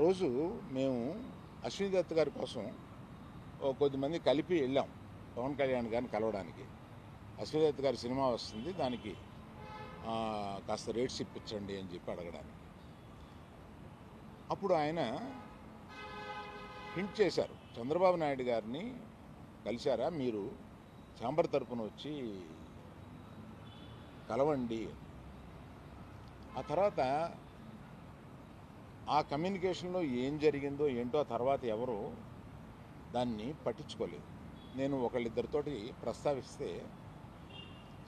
రోజు మేము అశ్విని దత్ గారి కోసం కొద్దిమంది కలిపి వెళ్ళాం పవన్ కళ్యాణ్ గారిని కలవడానికి. అశ్విని దత్ గారి సినిమా వస్తుంది, దానికి కాస్త రేట్స్ ఇప్పించండి అని చెప్పి అడగడానికి. అప్పుడు ఆయన హింట్ చేశారు, చంద్రబాబు నాయుడు గారిని కలిశారా మీరు, ఛాంబర్ తరపున వచ్చి కలవండి. ఆ తర్వాత ఆ కమ్యూనికేషన్లో ఏం జరిగిందో ఏంటో ఆ తర్వాత ఎవరు దాన్ని పట్టించుకోలేదు. నేను ఒకళ్ళిద్దరితోటి ప్రస్తావిస్తే,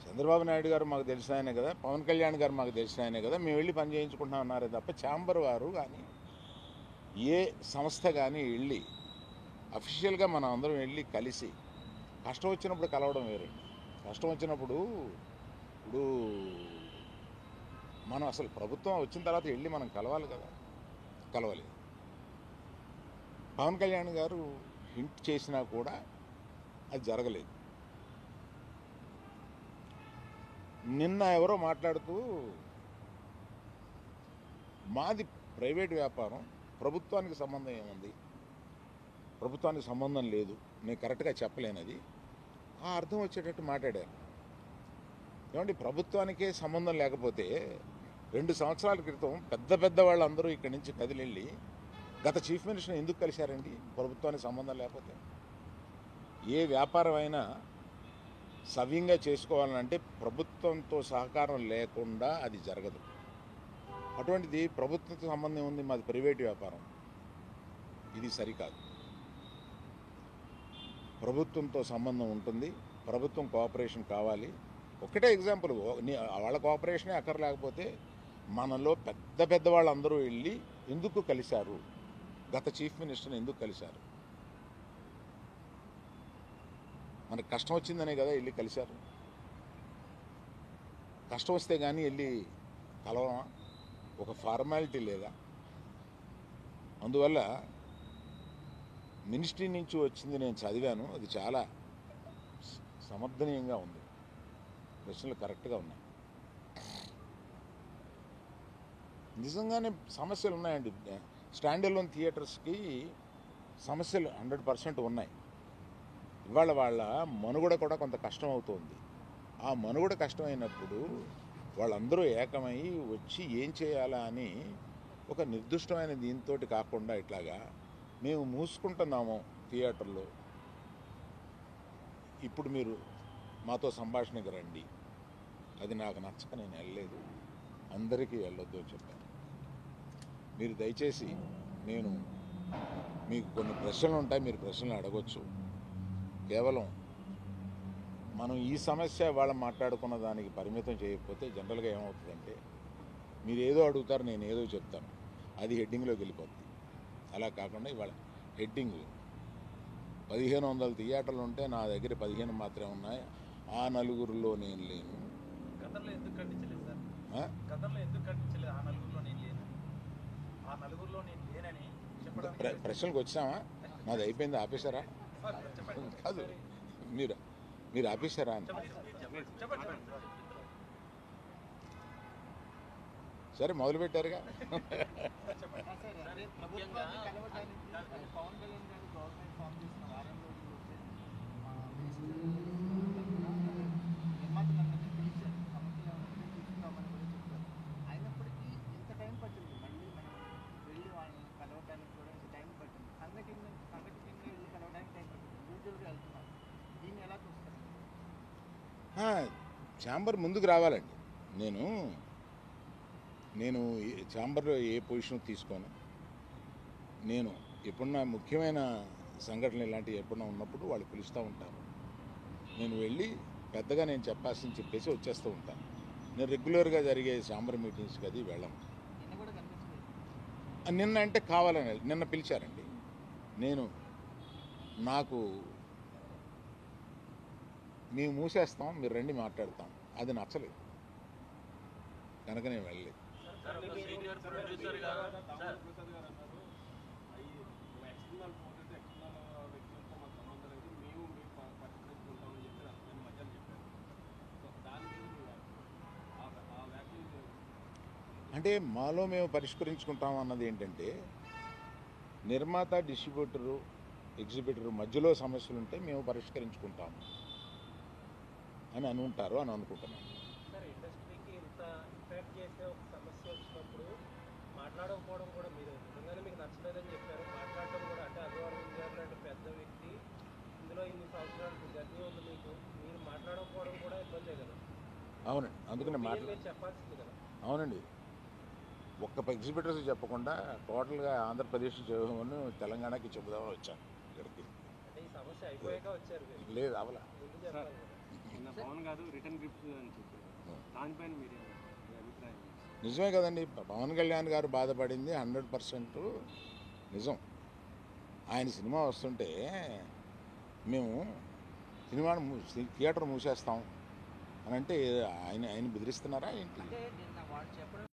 చంద్రబాబు నాయుడు గారు మాకు తెలిసిన ఆయనే కదా, పవన్ కళ్యాణ్ గారు మాకు తెలిసిన ఆయనే కదా, మేము వెళ్ళి పని చేయించుకుంటున్నాం అన్నారే తప్ప ఛాంబర్ వారు కానీ ఏ సంస్థ కానీ వెళ్ళి అఫీషియల్గా మనం అందరం వెళ్ళి కలిసి కష్టం వచ్చినప్పుడు కలవడం వేరండి. కష్టం వచ్చినప్పుడు ఇప్పుడు మనం అసలు ప్రభుత్వం వచ్చిన తర్వాత వెళ్ళి మనం కలవాలి కదా, కలవలేదు. పవన్ కళ్యాణ్ గారు హింట్ చేసినా కూడా అది జరగలేదు. నిన్న ఎవరో మాట్లాడుతూ మాది ప్రైవేట్ వ్యాపారం, ప్రభుత్వానికి సంబంధం ఏముంది, ప్రభుత్వానికి సంబంధం లేదు, నేను కరెక్ట్గా చెప్పలేనది, ఆ అర్థం వచ్చేటట్టు మాట్లాడారు. ఏమండి, ప్రభుత్వానికే సంబంధం లేకపోతే 2 సంవత్సరాల క్రితం పెద్ద వాళ్ళందరూ ఇక్కడి నుంచి కదిలిళ్ళి గత చీఫ్ మినిస్టర్ ఎందుకు కలిశారండి? ప్రభుత్వానికి సంబంధం లేకపోతే. ఏ వ్యాపారం అయినా సవ్యంగా చేసుకోవాలంటే ప్రభుత్వంతో సహకారం లేకుండా అది జరగదు. అటువంటిది ప్రభుత్వంతో సంబంధం ఉంది, మాది ప్రైవేట్ వ్యాపారం, ఇది సరికాదు. ప్రభుత్వంతో సంబంధం ఉంటుంది, ప్రభుత్వం కోఆపరేషన్ కావాలి. ఒకటే ఎగ్జాంపుల్, వాళ్ళ కోఆపరేషనే అక్కర్లేకపోతే మనలో పెద్ద వాళ్ళందరూ వెళ్ళి ఎందుకు కలిశారు, గత చీఫ్ మినిస్టర్ని ఎందుకు కలిశారు? మనకు కష్టం వచ్చిందనే కదా వెళ్ళి కలిశారు. కష్టం వస్తే కానీ వెళ్ళి కలవమా? ఒక ఫార్మాలిటీ లేదా? అందువల్ల మినిస్ట్రీ నుంచి వచ్చింది నేను చదివాను, అది చాలా సమర్థనీయంగా ఉంది, ప్రశ్నలు కరెక్ట్గా ఉన్నాయి. నిజంగానే సమస్యలు ఉన్నాయండి. స్టాండ్ అలోన్ థియేటర్స్కి సమస్యలు 100% ఉన్నాయి. ఇవాళ వాళ్ళ మనుగడ కూడా కొంత కష్టం అవుతుంది. ఆ మనుగడ కష్టమైనప్పుడు వాళ్ళందరూ ఏకమై వచ్చి ఏం చేయాలా అని ఒక నిర్దిష్టమైన దీంతో కాకుండా ఇట్లాగా మేము మూసుకుంటున్నాము థియేటర్లో, ఇప్పుడు మీరు మాతో సంభాషణకి రండి, అది నాకు నచ్చక నేను వెళ్ళలేదు, అందరికీ వెళ్ళొద్దు అని చెప్పాను. మీరు దయచేసి, నేను మీకు కొన్ని ప్రశ్నలు ఉంటాయి, మీరు ప్రశ్నలు అడగొచ్చు. కేవలం మనం ఈ సమస్య వాళ్ళ మాట్లాడుకున్న దానికి పరిమితం చేయకపోతే జనరల్గా ఏమవుతుందంటే మీరు ఏదో అడుగుతారు, నేను ఏదో చెప్తాను, అది హెడ్డింగ్లోకి వెళ్ళిపోతుంది. అలా కాకుండా ఇవాళ హెడ్డింగ్ 1500 థియేటర్లు ఉంటే నా దగ్గర 15 మాత్రమే ఉన్నాయి, ఆ నలుగురిలో నేను లేను. ప్రశ్నలకు వచ్చామా? నాది అయిపోయింది, ఆపేశారా? కాదు, మీరు ఆపేశారా అని. సరే, మొదలుపెట్టారుగా. ఛాంబర్ ముందుకు రావాలండి. నేను ఛాంబర్లో ఏ పొజిషన్ తీసుకోను. నేను ఎప్పుడన్నా ముఖ్యమైన సంఘటనలు ఇలాంటివి ఎప్పుడన్నా ఉన్నప్పుడు వాళ్ళు పిలుస్తూ ఉంటారు, నేను వెళ్ళి పెద్దగా నేను చెప్పాల్సింది చెప్పేసి వచ్చేస్తూ ఉంటాను. నేను రెగ్యులర్గా జరిగే ఛాంబర్ మీటింగ్స్కి అది వెళ్ళను. నిన్న అంటే కావాలని నిన్న పిలిచారండి. నాకు మేము మూసేస్తాం, మీరు రండి మాట్లాడతాం, అది నచ్చలేదు కనుక నేను వెళ్ళలేదు. అంటే మాలో మేము పరిష్కరించుకుంటాం అన్నది ఏంటంటే, నిర్మాత, డిస్ట్రిబ్యూటరు, ఎగ్జిబిటరు మధ్యలో సమస్యలు ఉంటే మేము పరిష్కరించుకుంటాము అని అనుకుంటారు అని అనుకుంటున్నాను. సార్, ఇండస్ట్రీకి ఇంత ఇంపాక్ట్ చేసే ఒక సమస్య వచ్చినప్పుడు మాట్లాడకపోవడం కూడా, మీరు నిజంగానే మీకు నచ్చలేదని చెప్పారు, మాట్లాడడం కూడా, అంటే అల్లు అరవింద్ గారు లాంటి పెద్ద వ్యక్తి ఇందులో ఇన్ని సంవత్సరాలు జర్నీ ఉంది మీకు, మీరు మాట్లాడకపోవడం కూడా ఇబ్బందే కదా. అవునండి, అందుకనే మీరు చెప్పాల్సింది కదా. అవునండి, ఒక్క ఎగ్జిబిటర్స్ చెప్పకుండా టోటల్గా ఆంధ్రప్రదేశ్ తెలంగాణకి చెబుదామని వచ్చాను ఇక్కడికి. అంటే ఈ సమస్య అయిపోయాక వచ్చారు మీరు. లేదు అవలా. ముందు చెప్పాలి కదా. పవన్ గారు రిటర్న్ గిఫ్ట్స్ అని చెప్పారు, దానిపైన మీ అభిప్రాయం? నిజమే కదండి, పవన్ కళ్యాణ్ గారు బాధపడింది 100% నిజం. ఆయన సినిమా వస్తుంటే మేము థియేటర్ మూసేస్తాం అని అంటే ఆయన బెదిరిస్తున్నారా ఏంటి? అంటే నిన్న వాళ్ళు చెప్పడం